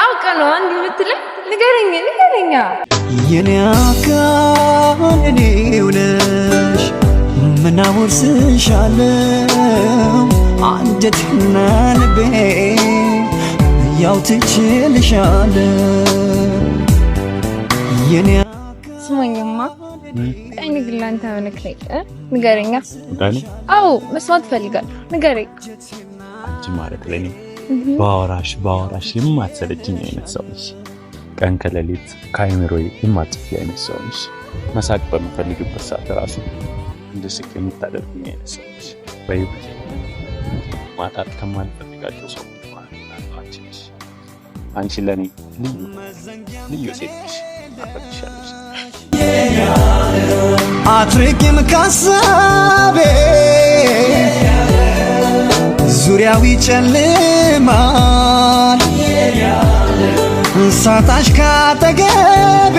አውቀ ነው አንድ የምትለኝ ንገረኛ የኔ አካል እኔው ነሽ ምን አወርስሻለሁ አንጀትና ልቤ ያው ትችልሻለሁ የኔ ስማኝማ እኔ ግላንታ ወነክለኝ ንገረኛ አው መስማት ፈልጋል ንገረኝ አንቺ ማለት ለኔ ባወራሽ የማትሰለችኝ አይነት ሰው ነሽ ቀን ከሌሊት ካይምሮይ የማትጠፊ አይነት ሰው ነሽ መሳቅ በመፈልግበት ሰዓት ራሱ እንደስቅ የምታደርጉኝ አይነት ሰው ነሽ በይበልጥ ማጣት ከማልፈልጋቸው ሰው አንቺ ነሽ አንቺ ለኔ ልዩ ሴት ነሽ አፈቅርሻለሁ አትርቂም ካሳቤ ዙሪያው ይጨልማል ሳታሽ ካጠገቤ